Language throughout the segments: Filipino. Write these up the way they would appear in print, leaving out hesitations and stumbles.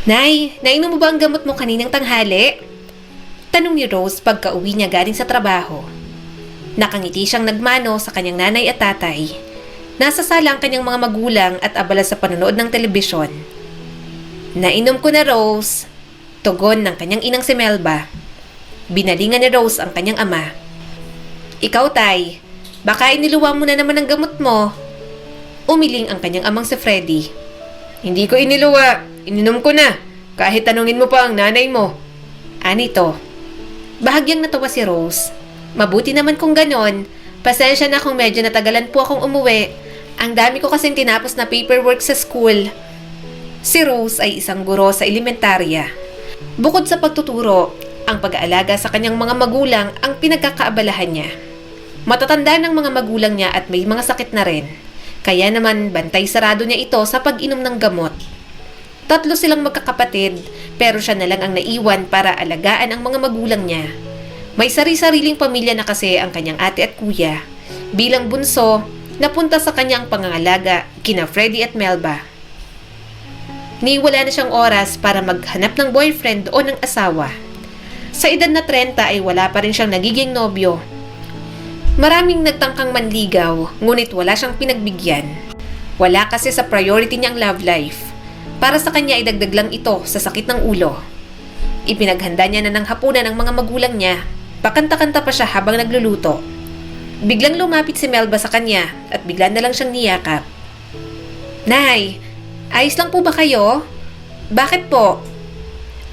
Nay, nainom mo ba ang gamot mo kaninang tanghali? Tanong ni Rose pagka-uwi niya galing sa trabaho. Nakangiti siyang nagmano sa kanyang nanay at tatay. Nasa sala ang kanyang mga magulang at abala sa panonood ng telebisyon. Nainom ko na, Rose. Tugon ng kanyang inang si Melba. Binalingan ni Rose ang kanyang ama. Ikaw, tay, baka iniluwa mo na naman ang gamot mo. Umiling ang kanyang amang si Freddy. Hindi ko iniluwa, ininom ko na. Kahit tanungin mo pa ang nanay mo. Anito. Bahagyang natawa si Rose. Mabuti naman kung ganon. Pasensya na kung medyo natagalan po akong umuwi. Ang dami ko kasing tinapos na paperwork sa school. Si Rose ay isang guro sa elementarya. Bukod sa pagtuturo, ang pag-aalaga sa kanyang mga magulang ang pinagkakaabalahan niya. Matatanda ng mga magulang niya at may mga sakit na rin. Kaya naman bantay sarado niya ito sa pag-inom ng gamot. 3 silang magkakapatid pero siya na lang ang naiwan para alagaan ang mga magulang niya. May sari-sariling pamilya na kasi ang kanyang ate at kuya. Bilang bunso, napunta sa kanyang pangangalaga kina Freddy at Melba. Wala na siyang oras para maghanap ng boyfriend o ng asawa. Sa edad na 30 ay wala pa rin siyang nagiging nobyo. Maraming nagtangkang manligaw, ngunit wala siyang pinagbigyan. Wala kasi sa priority niya ang love life. Para sa kanya ay dagdag lang ito sa sakit ng ulo. Ipinaghanda niya na ng hapunan ang mga magulang niya. Pakanta-kanta pa siya habang nagluluto. Biglang lumapit si Melba sa kanya at bigla na lang siyang niyakap. Nay, ayos lang po ba kayo? Bakit po?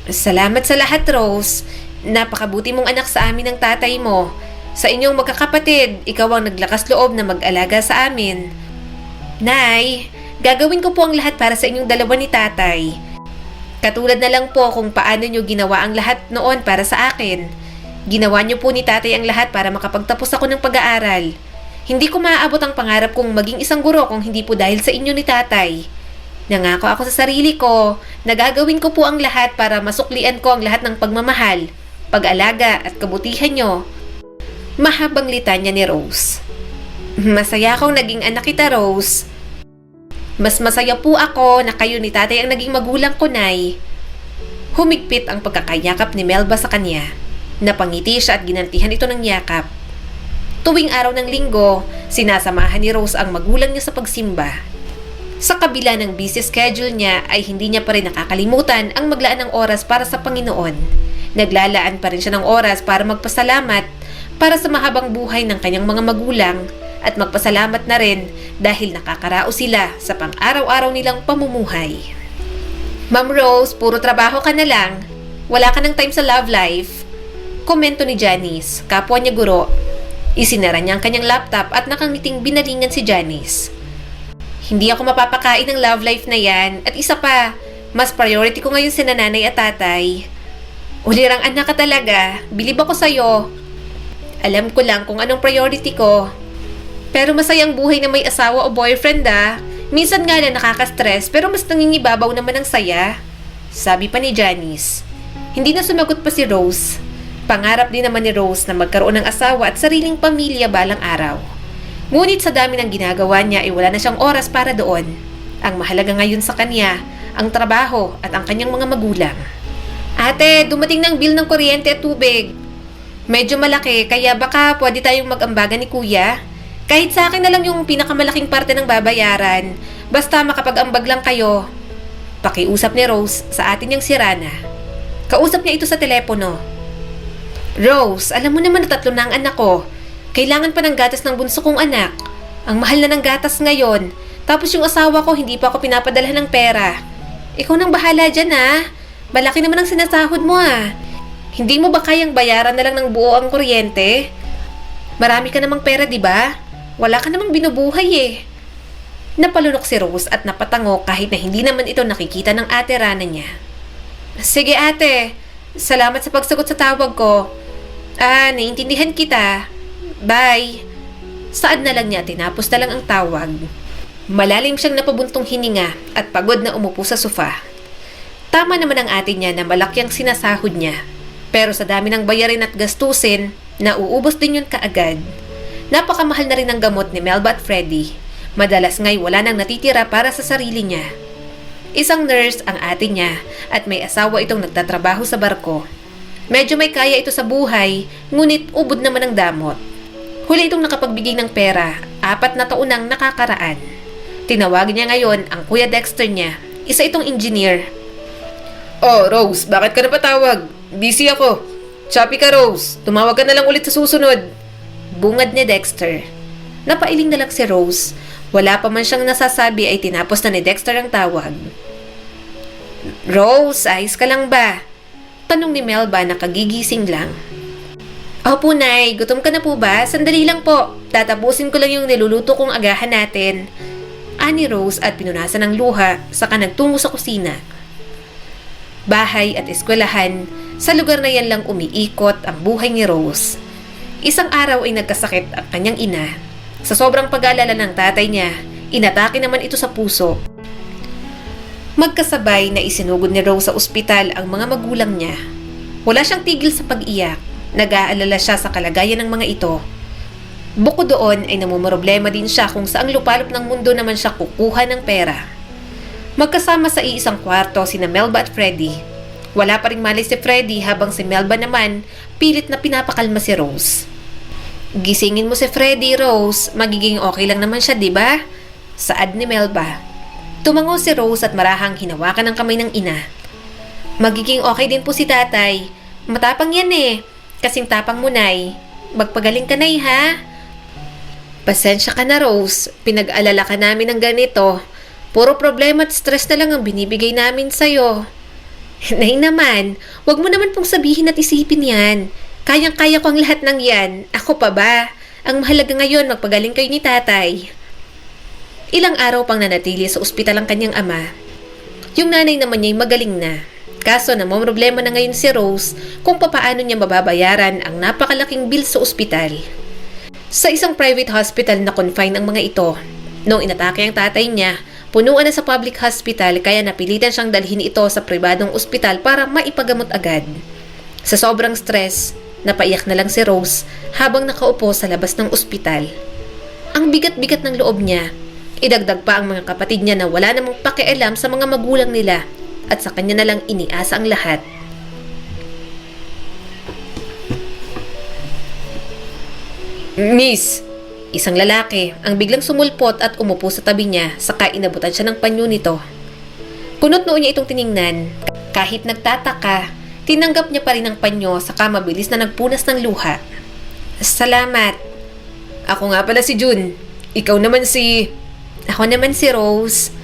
Salamat sa lahat, Rose. Napakabuti mong anak sa amin ng tatay mo. Sa inyong magkakapatid, ikaw ang naglakas loob na mag-alaga sa amin. Nay, gagawin ko po ang lahat para sa inyong dalawa ni tatay. Katulad na lang po kung paano nyo ginawa ang lahat noon para sa akin. Ginawa nyo po ni tatay ang lahat para makapagtapos ako ng pag-aaral. Hindi ko maaabot ang pangarap kong maging isang guro kung hindi po dahil sa inyo ni tatay. Nangako ako sa sarili ko na gagawin ko po ang lahat para masuklian ko ang lahat ng pagmamahal, pag-alaga at kabutihan nyo. Mahabang litanya ni Rose. Masaya akong naging anak kita, Rose. Mas masaya po ako na kayo ni tatay ang naging magulang ko, Nay. Humigpit ang pagkakayakap ni Melba sa kanya. Napangiti siya at ginantihan ito ng yakap. Tuwing araw ng linggo, sinasamahan ni Rose ang magulang niya sa pagsimba. Sa kabila ng busy schedule niya ay hindi niya pa rin nakakalimutan ang maglaan ng oras para sa Panginoon. Naglalaan pa rin siya ng oras para magpasalamat para sa mahabang buhay ng kanyang mga magulang at magpasalamat na rin dahil nakakarao sila sa pang-araw-araw nilang pamumuhay. Ma'am Rose, puro trabaho ka na lang. Wala ka ng time sa love life. Komento ni Janice, kapwa niya guro. Isinara niya ang kanyang laptop at nakangiting binalingan si Janice. Hindi ako mapapakain ng love life na yan at isa pa, mas priority ko ngayon si nanay at tatay. Ulirang anak ka talaga, bilib ako sa'yo. Alam ko lang kung anong priority ko. Pero masayang buhay na may asawa o boyfriend Minsan nga lang nakaka-stress pero mas nangingibabaw naman ang saya. Sabi pa ni Janice. Hindi na sumagot pa si Rose. Pangarap din naman ni Rose na magkaroon ng asawa at sariling pamilya balang araw. Ngunit sa dami ng ginagawa niya ay wala na siyang oras para doon. Ang mahalaga ngayon sa kanya, ang trabaho at ang kanyang mga magulang. Ate, dumating ng bill ng kuryente at tubig. Medyo malaki, kaya baka pwede tayong mag-ambagan ni kuya. Kahit sa akin na lang yung pinakamalaking parte ng babayaran. Basta makapag-ambag lang kayo. Pakiusap ni Rose sa atin niyang si Rana. Kausap niya ito sa telepono. Rose, alam mo naman na 3 na ang anak ko. Kailangan pa ng gatas ng bunso kong anak. Ang mahal na ng gatas ngayon. Tapos yung asawa ko hindi pa ako pinapadala ng pera. Ikaw nang bahala dyan Malaki naman ang sinasahod mo Hindi mo ba kayang bayaran na lang ng buo ang kuryente? Marami ka namang pera, di ba? Wala ka namang binubuhay Napalunok si Rose at napatango kahit na hindi naman ito nakikita ng ate Rana niya. Sige ate, salamat sa pagsagot sa tawag ko. Naiintindihan kita. Bye. Saad na lang niya tinapos na lang ang tawag. Malalim siyang napabuntong hininga at pagod na umupo sa sofa. Tama naman ang ate niya na malaki ang sinasahod niya. Pero sa dami ng bayarin at gastusin, nauubos din yun kaagad. Napakamahal na rin ang gamot ni Melba at Freddy. Madalas nga'y wala nang natitira para sa sarili niya. Isang nurse ang ate niya at may asawa itong nagtatrabaho sa barko. Medyo may kaya ito sa buhay, ngunit ubod naman ang damot. Huli itong nakapagbigay ng pera, 4 na taon nang nakakaraan. Tinawag niya ngayon ang Kuya Dexter niya, isa itong engineer. Oh, Rose, bakit ka napatawag? Busy ako. Choppy ka, Rose. Tumawag ka na lang ulit sa susunod. Bungad ni Dexter. Napailing na lang si Rose. Wala pa man siyang nasasabi ay tinapos na ni Dexter ang tawag. Rose, ayos ka lang ba? Tanong ni Melba na kagigising lang. Opo, Nay. Gutom ka na po ba? Sandali lang po. Tatapusin ko lang yung niluluto kong agahan natin. Ani Rose at pinunasan ng luha saka nagtungo sa kusina. Bahay at eskwelahan, sa lugar na yan lang umiikot ang buhay ni Rose. Isang araw ay nagkasakit ang kanyang ina. Sa sobrang pag-aalala ng tatay niya, inatake naman ito sa puso. Magkasabay na isinugod ni Rose sa ospital ang mga magulang niya. Wala siyang tigil sa pag-iyak. Nag-aalala siya sa kalagayan ng mga ito. Bukod doon ay namumroblema din siya kung saang lupalop ng mundo naman siya kukuha ng pera. Magkasama sa iisang kwarto sina Melba at Freddy. Wala pa ring mali si Freddy habang si Melba naman pilit na pinapakalma si Rose. Gisingin mo si Freddy, Rose. Magiging okay lang naman siya, di ba? Saad ni Melba. Tumango si Rose at marahang hinawakan ang kamay ng ina. Magiging okay din po si tatay. Matapang yan eh. Kasing tapang mo, Nay. Magpagaling ka, Nay, ha? Pasensya ka na, Rose. Pinag-alala ka namin ng ganito. Puro problema at stress na lang ang binibigay namin sa'yo. Nay naman, wag mo naman pong sabihin at isipin yan. Kayang-kaya ko ang lahat ng yan. Ako pa ba? Ang mahalaga ngayon, magpagaling kayo ni tatay. Ilang araw pang nanatili sa ospital ang kanyang ama. Yung nanay naman niya'y magaling na. Kaso namomroblema na ngayon si Rose kung papaano niya mababayaran ang napakalaking bill sa ospital. Sa isang private hospital na confine ang mga ito. Noong inatake ang tatay niya, punuan na sa public hospital kaya napilitan siyang dalhin ito sa pribadong ospital para maipagamot agad. Sa sobrang stress, napaiyak na lang si Rose habang nakaupo sa labas ng ospital. Ang bigat-bigat ng loob niya. Idagdag pa ang mga kapatid niya na wala namang pakialam sa mga magulang nila at sa kanya na lang iniasa ang lahat. Miss, isang lalaki ang biglang sumulpot at umupo sa tabi niya saka inabutan siya ng panyo nito. Kunot noo niya itong tiningnan. Kahit nagtataka, tinanggap niya pa rin ang panyo saka mabilis na nagpunas ng luha. Salamat. Ako nga pala si June. Ikaw naman si... Ako naman si Rose.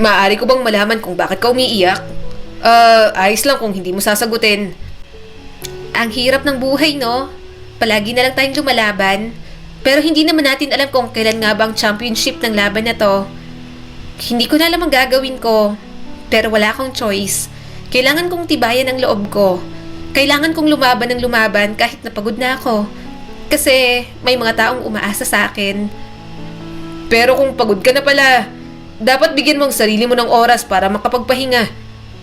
Maaari ko bang malaman kung bakit ka umiiyak? Ayos lang kung hindi mo sasagutin. Ang hirap ng buhay, no? Palagi na lang tayong lumalaban. Pero hindi naman natin alam kung kailan nga bang championship ng laban na to. Hindi ko na alam ang gagawin ko. Pero wala akong choice. Kailangan kong tibayan ang loob ko. Kailangan kong lumaban ng lumaban kahit napagod na ako. Kasi may mga taong umaasa sa akin. Pero kung pagod ka na pala, dapat bigyan mo ang sarili mo ng oras para makapagpahinga.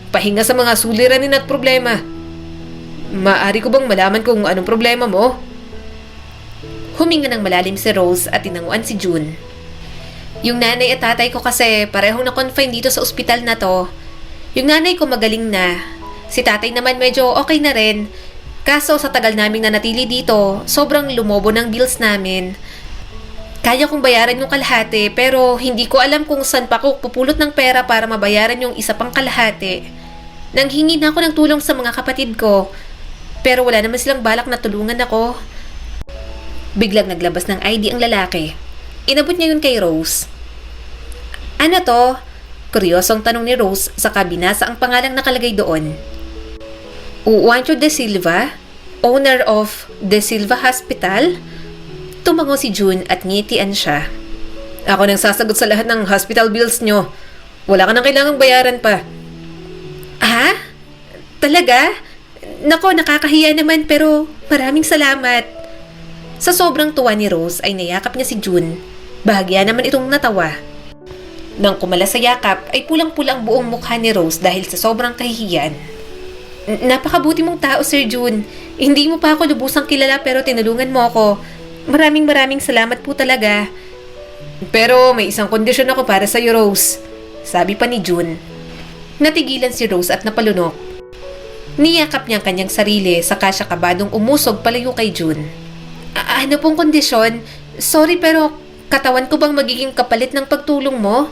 Pahinga sa mga suliranin at problema. Maaari ko bang malaman kung anong problema mo? Huminga ng malalim si Rose at tinanguan si June. Yung nanay at tatay ko kasi parehong na-confine dito sa ospital na to. Yung nanay ko magaling na. Si tatay naman medyo okay na rin. Kaso sa tagal naming nanatili dito, sobrang lumobo ng bills namin. Kaya kong bayaran yung kalahati pero hindi ko alam kung saan pa ako pupulot ng pera para mabayaran yung isa pang kalahati. Nanghingi na ako ng tulong sa mga kapatid ko pero wala naman silang balak na tulungan ako. Biglang naglabas ng ID ang lalaki. Inabot niya yun kay Rose. Ano to? Kuryosong tanong ni Rose saka binasa ang pangalang nakalagay doon. Juancho De Silva, owner of De Silva Hospital? Tumango si June at ngitian siya. Ako nang sasagot sa lahat ng hospital bills nyo. Wala ka nang kailangang bayaran pa. Ha? Talaga? Nako, nakakahiya naman pero maraming salamat. Sa sobrang tuwa ni Rose ay nayakap niya si June. Bahagya naman itong natawa. Nang kumala sa yakap ay pulang-pula ang buong mukha ni Rose dahil sa sobrang kahihiyan. Napakabuti mong tao, Sir June. Hindi mo pa ako lubusang kilala pero tinulungan mo ako. Maraming salamat po talaga. Pero may isang kondisyon ako para sa'yo, Rose. sabi pa ni June. Natigilan si Rose at napalunok. Niyakap niya ang kanyang sarili saka siya kabadong umusog palayo kay June. Ano pong kondisyon? Sorry pero katawan ko bang magiging kapalit ng pagtulong mo?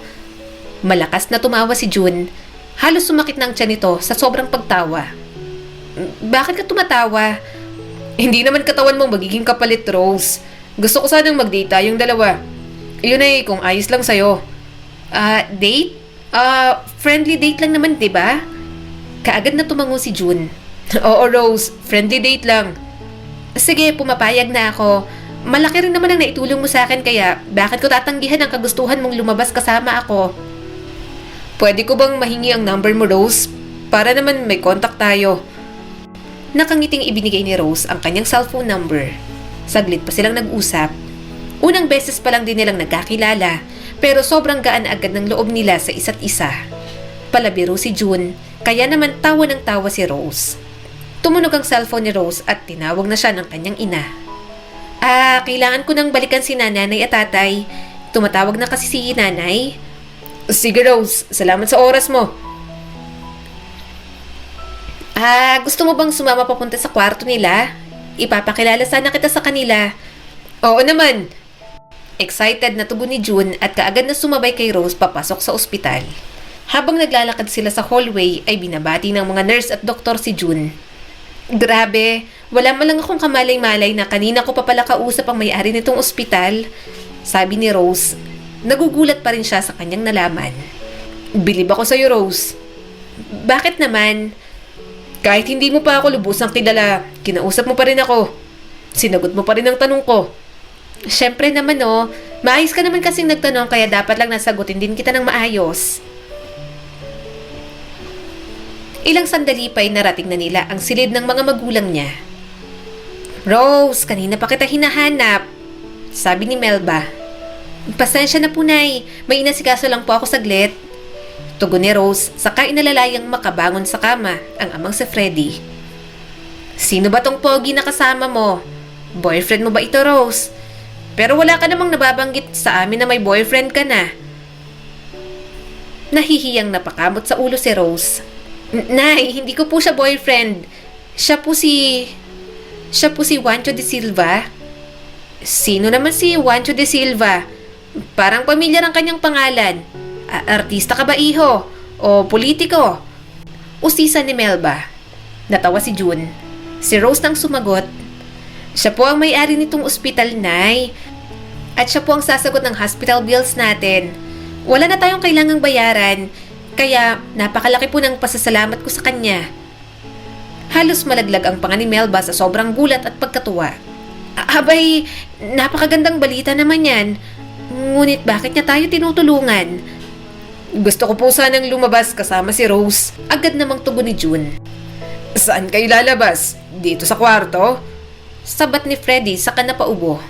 Malakas na tumawa si June. Halos sumakit ng tiyan nito sa sobrang pagtawa. Bakit ka tumatawa? Hindi naman katawan mo magiging kapalit, Rose. Gusto ko sanang mag-date tayong dalawa. Yun ay kung ayos lang sa'yo. Date? Friendly date lang naman, diba? Kaagad na tumango si June. Oo, Rose. Friendly date lang. Sige, pumapayag na ako. Malaki rin naman ang naitulong mo sa akin kaya bakit ko tatanggihan ang kagustuhan mong lumabas kasama ako? Pwede ko bang mahingi ang number mo, Rose? Para naman may contact tayo. Nakangiting ibinigay ni Rose ang kanyang cellphone number. Saglit pa silang nag-usap. Unang beses pa lang din nilang nagkakilala, pero sobrang gaan agad ng loob nila sa isa't isa. Palabiro si June, kaya naman tawa ng tawa si Rose. Tumunog ang cellphone ni Rose at tinawag na siya ng kanyang ina. Kailangan ko nang balikan si nanay at tatay. Tumatawag na kasi si nanay. Sige Rose, salamat sa oras mo. Gusto mo bang sumama papunta sa kwarto nila? Ipapakilala sana kita sa kanila. Oo naman. Excited na tugon ni June at kaagad na sumabay kay Rose papasok sa ospital. Habang naglalakad sila sa hallway ay binabati ng mga nurse at doktor si June. Grabe, wala man lang akong kamalay-malay na kanina ko pa pala kausap ang may-ari nitong ospital. Sabi ni Rose. Nagugulat pa rin siya sa kanyang nalaman. Bilib ako sa'yo, Rose. Bakit naman? Kahit hindi mo pa ako lubusang kilala, kinausap mo pa rin ako. Sinagot mo pa rin ang tanong ko. Siyempre naman maayos ka naman kasing nagtanong kaya dapat lang nasagutin din kita ng maayos. Ilang sandali pa ay narating na nila ang silid ng mga magulang niya. Rose, kanina pa kita hinahanap, sabi ni Melba. Pasensya na po, Nay. May inasikaso lang po ako saglit. Tugon ni Rose, saka inalalayang makabangon sa kama ang amang si Freddy. Sino ba tong pogi na kasama mo? Boyfriend mo ba ito, Rose? Pero wala ka namang nababanggit sa amin na may boyfriend ka na. Nahihiyang napakamot sa ulo si Rose. Nay, hindi ko po siya boyfriend. Siya po si Juancho de Silva. Sino naman si Juancho de Silva? Parang pamilyar ang kanyang pangalan. Artista ka ba, iho? O politiko? Usisa ni Melba. Natawa si June. Si Rose nang sumagot. Siya po ang may-ari nitong ospital, Nay. At siya po ang sasagot ng hospital bills natin. Wala na tayong kailangang bayaran. Kaya napakalaki po ng pasasalamat ko sa kanya. Halos malaglag ang panga ni Melba sa sobrang gulat at pagkatuwa. Abay, napakagandang balita naman yan. Ngunit bakit niya tayo tinutulungan? Gusto ko po sanang lumabas kasama si Rose. Agad namang tugon ni June. Saan kayo lalabas? Dito sa kwarto? Sabat ni Freddy saka napaubo.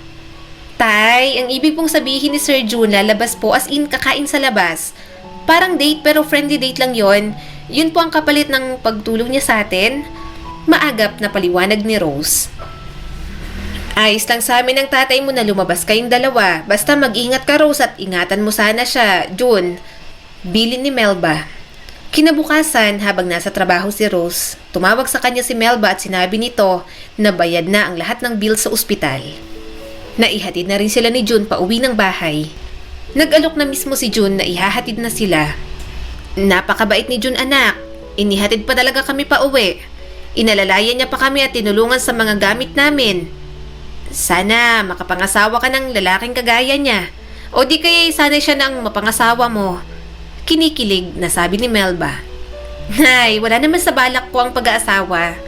Tay, ang ibig pong sabihin ni Sir June lalabas po as in kakain sa labas. Parang date pero friendly date lang yon. Yun po ang kapalit ng pagtulong niya sa atin. Maagap na paliwanag ni Rose. Ayos lang sa amin ng tatay mo na lumabas kayong dalawa. Basta mag-ingat ka, Rose, at ingatan mo sana siya, June. Bilin ni Melba. Kinabukasan, habang nasa trabaho si Rose, tumawag sa kanya si Melba at sinabi nito na bayad na ang lahat ng bill sa ospital. Naihatid na rin sila ni June pa uwi ng bahay. Nag-alok na mismo si June na ihahatid na sila. Napakabait ni June, anak. Inihatid pa talaga kami pa uwi. Inalalayan niya pa kami at tinulungan sa mga gamit namin. Sana makapangasawa ka ng lalaking kagaya niya. O di kaya sana siya nang mapangasawa mo. Kinikilig na sabi ni Melba. Nay, wala naman sa balak ko ang pag-aasawa.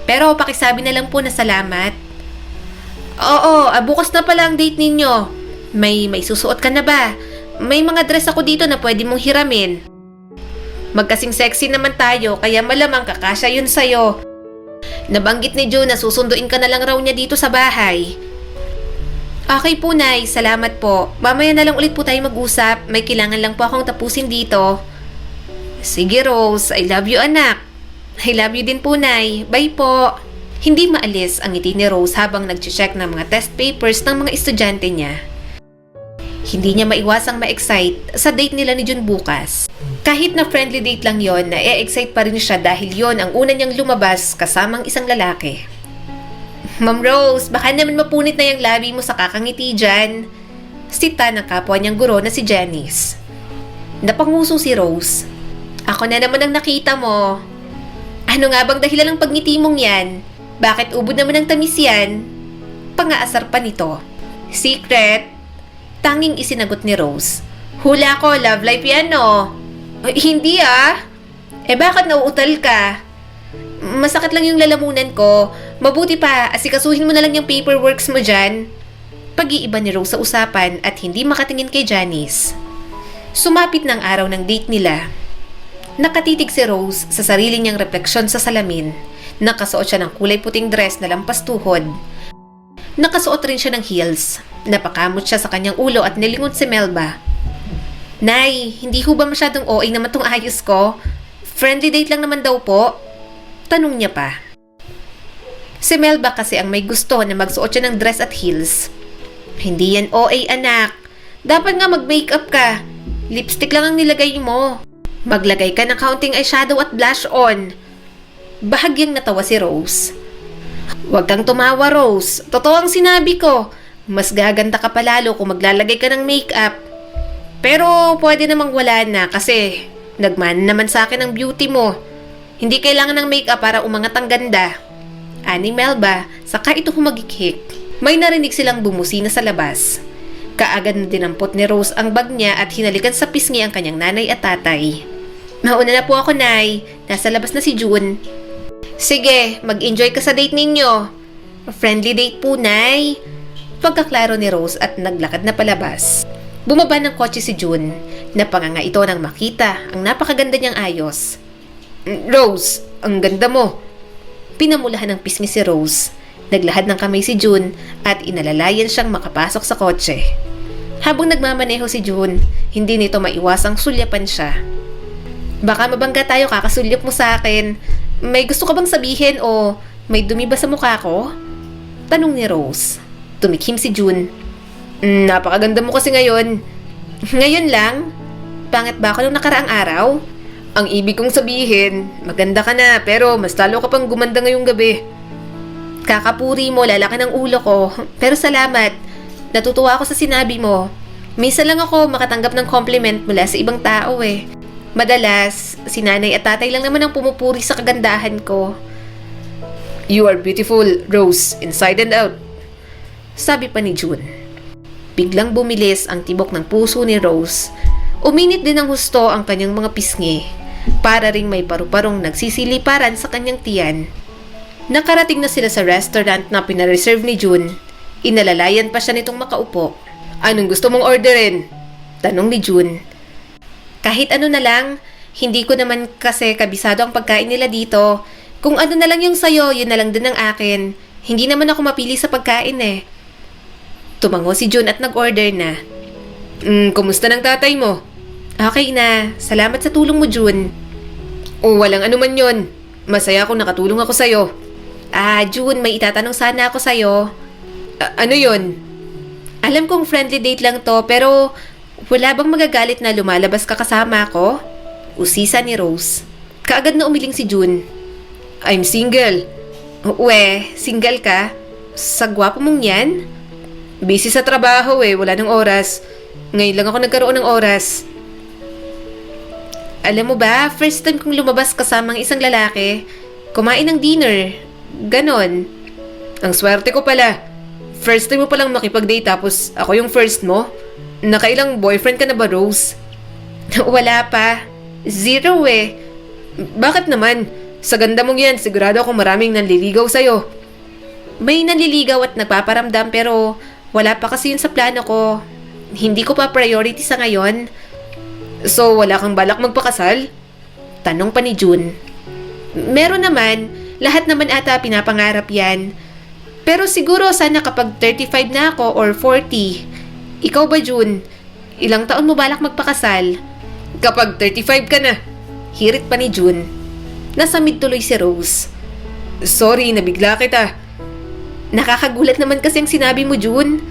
Pero pakisabi na lang po na salamat. Oo, bukas na pala ang date ninyo. May susuot ka na ba? May mga dress ako dito na pwede mong hiramin. Magkasing sexy naman tayo kaya malamang kakasya yun sa'yo. Nabanggit ni June na susunduin ka na lang raw niya dito sa bahay. Okay po, Nay. Salamat po. Mamaya na lang ulit po tayo mag-usap. May kailangan lang po akong tapusin dito. Sige, Rose. I love you, anak. I love you din po, Nay. Bye po. Hindi maalis ang ngiti ni Rose habang nag-check ng mga test papers ng mga estudyante niya. Hindi niya maiwasang ma-excite sa date nila ni June bukas. Kahit na friendly date lang yon, na-excite pa rin siya dahil yon ang una niyang lumabas kasamang isang lalaki. Ma'am Rose, baka naman mapunit na yung labi mo sa kakangiti dyan. Sita ng kapwa niyang guro na si Janice. Napanguso si Rose. Ako na naman ang nakita mo. Ano nga bang dahilan ng pagngiti mong yan? Bakit ubod naman ang tamis yan? Pangaasar pa nito. Secret? Tanging isinagot ni Rose. Hula ko, love life yan no? Hindi ah. Bakit nauutal ka? Masakit lang yung lalamunan ko. Mabuti pa, asikasuhin mo na lang yung paperworks mo dyan. Pag-iiba ni Rose sa usapan at hindi makatingin kay Janice. Sumapit ng araw ng date nila. Nakatitig si Rose sa sarili niyang refleksyon sa salamin. Nakasuot siya ng kulay puting dress na lampas tuhod. Nakasuot rin siya ng heels. Napakamot siya sa kanyang ulo at nilingon si Melba. Nay, hindi ho ba masyadong OA naman tong ayos ko? Friendly date lang naman daw po. Tanong niya pa. Si Melba kasi ang may gusto na magsuot siya ng dress at heels. Hindi yan OA anak. Dapat nga mag-makeup ka. Lipstick lang ang nilagay mo. Maglagay ka ng counting eyeshadow at blush on. Bahagyang natawa si Rose. Huwag kang tumawa Rose. Totoo ang sinabi ko. Mas gaganda ka palalo kung maglalagay ka ng makeup. Pero pwede namang wala na kasi nagmana naman sa akin ang beauty mo. Hindi kailangan ng makeup para umangat ang ganda. Ani Melba, saka ito humagikhik. May narinig silang bumusina sa labas. Kaagad na dinampot ni Rose ang bag niya at hinalikan sa pisngi ang kanyang nanay at tatay. Mauna na po ako, Nay. Nasa labas na si June. Sige, mag-enjoy ka sa date ninyo. Friendly date po, Nay. Pagkaklaro ni Rose at naglakad na palabas. Bumaba ng kotse si June. Napanganga ito nang makita ang napakaganda niyang ayos. Rose, ang ganda mo. Pinamulahan ng pisngi si Rose. Naglahad ng kamay si June at inalalayan siyang makapasok sa kotse. Habang nagmamaneho si June, hindi nito maiwasang sulyapan siya. Baka mabangga tayo kakasulyap mo sa akin. May gusto ka bang sabihin o may dumi ba sa mukha ko? Tanong ni Rose. Tumikhim si June. Napakaganda mo kasi ngayon. Ngayon lang? Pangit ba ako nung nakaraang araw? Ang ibig kong sabihin, maganda ka na pero mas talo ka pang gumanda ngayong gabi. Kakapuri mo, lalaki ng ulo ko. Pero salamat. Natutuwa ako sa sinabi mo. Minsan lang ako makatanggap ng compliment mula sa ibang tao eh. Madalas, si nanay at tatay lang naman ang pumupuri sa kagandahan ko. You are beautiful, Rose, inside and out. Sabi pa ni June. Biglang bumilis ang tibok ng puso ni Rose. Uminit din ng husto ang kanyang mga pisngi. Para ring may paru-parong nagsisiliparan sa kanyang tiyan. Nakarating na sila sa restaurant na pinareserve ni June. Inalalayan pa siya nitong makaupo. Anong gusto mong orderin? Tanong ni June. Kahit ano na lang, hindi ko naman kasi kabisado ang pagkain nila dito. Kung ano na lang yung sayo, yun na lang din ang akin. Hindi naman ako mapili sa pagkain eh. Tumango si June at nag-order na. Kumusta ng tatay mo? Okay na. Salamat sa tulong mo, June. Walang anuman yon. Masaya akong nakatulong ako sa'yo. June, may itatanong sana ako sa'yo. Ano yon? Alam kong friendly date lang to, pero wala bang magagalit na lumalabas ka kasama ako? Usisa ni Rose. Kaagad na umiling si June. I'm single. Single ka? Sa gwapo mong yan? Busy sa trabaho wala nang oras. Ngayon lang ako nagkaroon ng oras. Alam mo ba, first time kong lumabas kasamang isang lalaki. Kumain ng dinner. Ganon. Ang swerte ko pala. First time mo palang makipag-date tapos ako yung first mo? Nakailang boyfriend ka na ba, Rose? Wala pa. Zero Bakit naman? Sa ganda mong yan, sigurado ako maraming nanliligaw sa'yo. May nanliligaw at nagpaparamdam pero wala pa kasi yun sa plano ko. Hindi ko pa priority sa ngayon. So, wala kang balak magpakasal? Tanong pa ni June. Meron naman. Lahat naman ata pinapangarap yan. Pero siguro sana kapag 35 na ako or 40. Ikaw ba, June? Ilang taon mo balak magpakasal? Kapag 35 ka na. Hirit pa ni June. Nasamid tuloy si Rose. Sorry, nabigla kita. Nakakagulat naman kasi ang sinabi mo, June.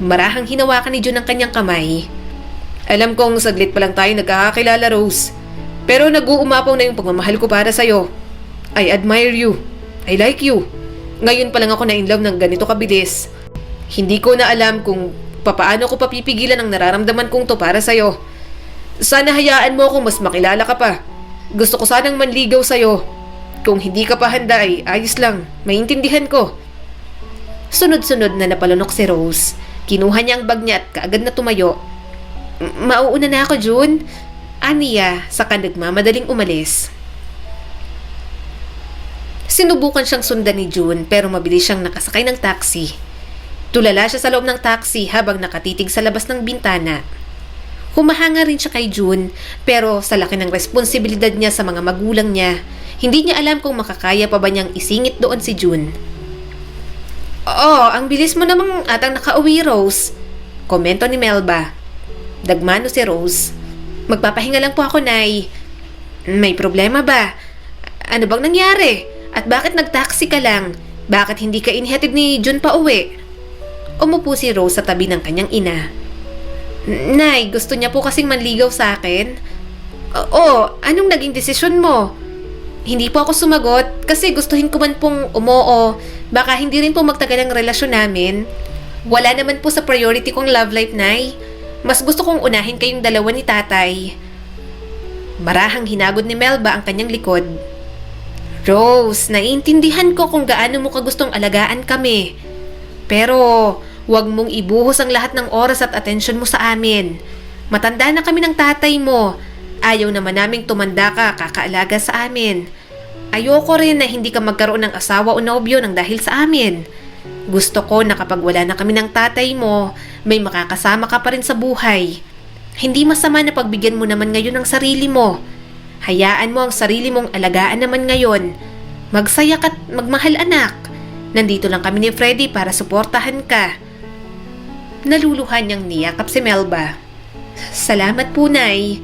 Marahang hinawakan ni June ang kanyang kamay. Alam kong saglit pa lang tayo nagkakakilala, Rose. Pero nag-uumapaw na yung pagmamahal ko para sa'yo. I admire you. I like you. Ngayon pa lang ako na-inlove ng ganito kabilis. Hindi ko na alam kung papaano ko papipigilan ang nararamdaman kong to para sa'yo. Sana hayaan mo akong mas makilala ka pa. Gusto ko sanang manligaw sa'yo. Kung hindi ka pa handa ay ayos lang. Maintindihan ko. Sunod-sunod na napalunok si Rose. Kinuha niya ang bag niya at kaagad na tumayo. Mauuna na ako, June. Aniya, saka nagmamadaling umalis. Sinubukan siyang sundan ni June pero mabilis siyang nakasakay ng taxi. Tulala siya sa loob ng taxi habang nakatitig sa labas ng bintana. Humahanga rin siya kay June pero sa laki ng responsibilidad niya sa mga magulang niya, hindi niya alam kung makakaya pa ba niyang isingit doon si June. Ang bilis mo namang atang nakauwi, Rose. Komento ni Melba. Dagmano si Rose. Magpapahinga lang po ako, Nay. May problema ba? Ano bang nangyari? At bakit nagtaxi ka lang? Bakit hindi ka inihatid ni June pa uwi? Umupo si Rose sa tabi ng kanyang ina. Nay, gusto niya po kasing manligaw sa akin. Anong naging desisyon mo? Hindi po ako sumagot kasi gustuhin ko man pong umoo. Baka hindi rin po magtagal ang relasyon namin. Wala naman po sa priority kong love life, Nay. Mas gusto kong unahin kayong dalawa ni Tatay. Marahang hinagod ni Melba ang kanyang likod. Rose, naiintindihan ko kung gaano mo kagustong alagaan kami. Pero, huwag mong ibuhos ang lahat ng oras at atensyon mo sa amin. Matanda na kami ng tatay mo. Ayaw naman naming tumanda ka, kakaalaga sa amin. Ayoko rin na hindi ka magkaroon ng asawa o nobyo nang dahil sa amin. Gusto ko na kapag wala na kami ng tatay mo, may makakasama ka pa rin sa buhay. Hindi masama na pagbigyan mo naman ngayon ang sarili mo. Hayaan mo ang sarili mong alagaan naman ngayon. Magsaya ka't magmahal, anak. Nandito lang kami ni Freddy para suportahan ka. Naluluhan niyang niyakap si Melba. Salamat po, Nay.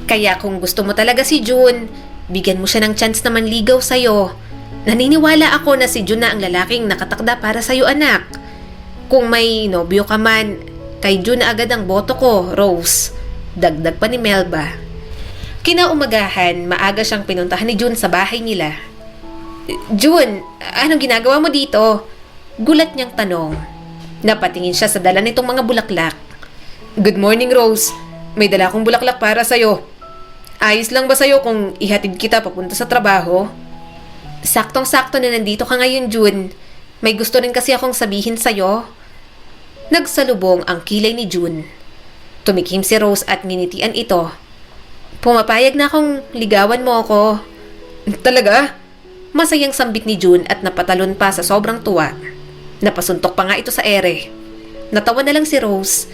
Kaya kung gusto mo talaga si June, bigyan mo siya ng chance na manligaw sa'yo. Naniniwala ako na si June na ang lalaking nakatakda para sa'yo, anak. Kung may nobyo ka man, kay June na agad ang boto ko, Rose. Dagdag pa ni Melba. Kinaumagahan, maaga siyang pinuntahan ni June sa bahay nila. June, anong ginagawa mo dito? Gulat niyang tanong. Napatingin siya sa dala nitong mga bulaklak. Good morning, Rose. May dala akong bulaklak para sa'yo. Ayos lang ba sa'yo kung ihatid kita papunta sa trabaho? Saktong-sakto na nandito ka ngayon, June. May gusto rin kasi akong sabihin sa'yo. Nagsalubong ang kilay ni June. Tumikim si Rose at ninitian ito. Pumapayag na akong ligawan mo ako. Talaga? Masayang sambit ni June at napatalon pa sa sobrang tuwa. Napasuntok pa nga ito sa ere. Natawa na lang si Rose.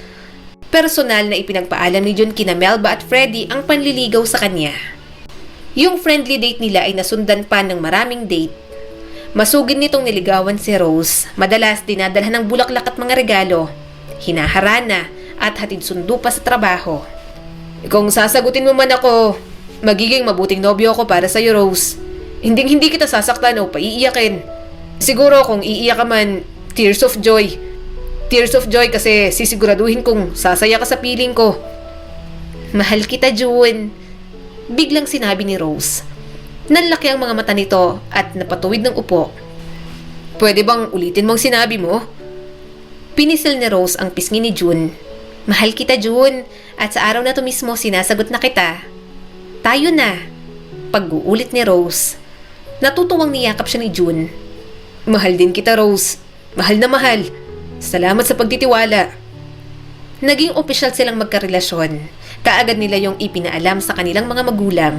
Personal na ipinagpaalam ni June kina Melba at Freddy ang panliligaw sa kanya. Yung friendly date nila ay nasundan pa ng maraming date. Masugid nitong niligawan si Rose. Madalas dinadalhan ng bulaklak at mga regalo. Hinaharana at hatid sundo pa sa trabaho. Kung sasagutin mo man ako, magiging mabuting nobyo ako para sa'yo, Rose. Hindi kita sasaktan o paiiyakin. Siguro kung iiyak ka man, tears of joy. Tears of joy kasi sisiguraduhin kong sasaya ka sa piling ko. Mahal kita, June. Biglang sinabi ni Rose. Nanlaki ang mga mata nito at napatuwid ng upo. Pwede bang ulitin mong sinabi mo? Pinisil ni Rose ang pisngi ni June. Mahal kita, June. At sa araw na to mismo sinasagot na kita. Tayo na. Pag-uulit ni Rose. Natutuwang niyakap siya ni June. Mahal din kita, Rose. Mahal na mahal. Salamat sa pagtitiwala. Naging opisyal silang magkarelasyon. Kaagad nila yung ipinaalam sa kanilang mga magulang.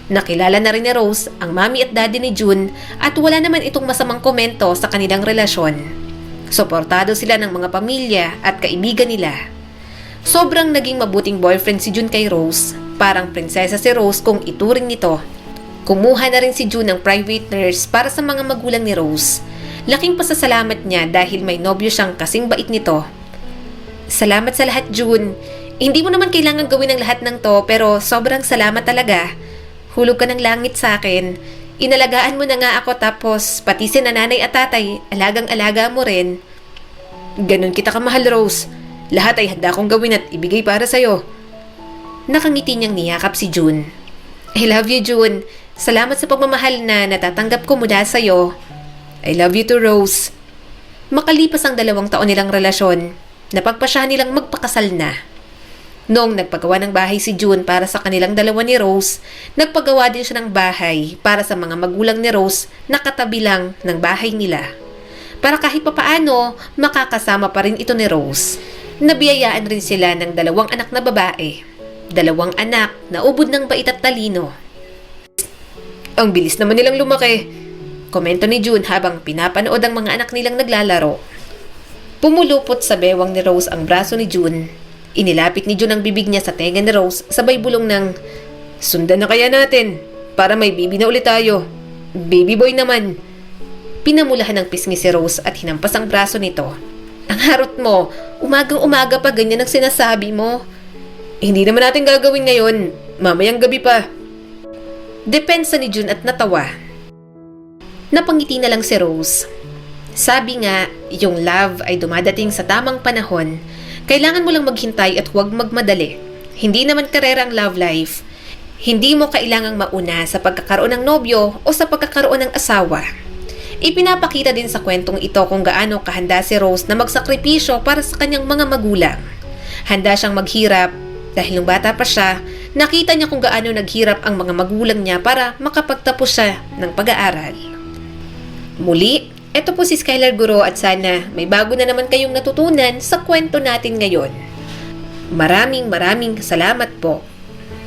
Nakilala na rin ni Rose ang mami at daddy ni June at wala naman itong masamang komento sa kanilang relasyon. Suportado sila ng mga pamilya at kaibigan nila. Sobrang naging mabuting boyfriend si June kay Rose. Parang prinsesa si Rose kung ituring nito. Kumuha na rin si June ng private nurse para sa mga magulang ni Rose. Laking pasasalamat niya dahil may nobyo siyang kasing bait nito. Salamat sa lahat, June. Hindi mo naman kailangan gawin ang lahat ng to pero sobrang salamat talaga. Hulog ka ng langit sa akin. Inalagaan mo na nga ako tapos pati si nanay at tatay, alagang-alaga mo rin. Ganun kita kamahal, Rose. Lahat ay handa kong gawin at ibigay para sa'yo. Nakangiti niyang niyakap si June. I love you, June. Salamat sa pagmamahal na natatanggap ko mula sa'yo. I love you too, Rose. Makalipas ang 2 taon nilang relasyon, napagpasyahan nilang magpakasal na. Noong nagpagawa ng bahay si June para sa kanilang dalawa ni Rose, nagpagawa din siya ng bahay para sa mga magulang ni Rose na katabi lang ng bahay nila. Para kahit papaano, makakasama pa rin ito ni Rose. Nabiyayaan rin sila ng 2 anak na babae. 2 anak na ubod ng bait at talino. Ang bilis naman nilang lumaki. Komento ni June habang pinapanood ang mga anak nilang naglalaro. Pumulupot sa bewang ni Rose ang braso ni June. Inilapit ni June ang bibig niya sa tenga ni Rose sabay bulong ng, "Sundan na kaya natin para may baby na ulit tayo. Baby boy naman." Pinamulahan ng pisngi si Rose at hinampas ang braso nito. "Ang harot mo, umagang-umaga pa ganyan ang sinasabi mo. Hindi naman natin gagawin ngayon, mamayang gabi pa." Depensa ni June at natawa. Napangiti na lang si Rose. Sabi nga, yung love ay dumadating sa tamang panahon. Kailangan mo lang maghintay at huwag magmadali. Hindi naman karera ang love life. Hindi mo kailangang mauna sa pagkakaroon ng nobyo o sa pagkakaroon ng asawa. Ipinapakita din sa kwentong ito kung gaano kahanda si Rose na magsakripisyo para sa kanyang mga magulang. Handa siyang maghirap dahil nung bata pa siya, nakita niya kung gaano naghirap ang mga magulang niya para makapagtapos siya ng pag-aaral. Muli, ito po si Skylar Guro at sana may bago na naman kayong natutunan sa kwento natin ngayon. Maraming salamat po.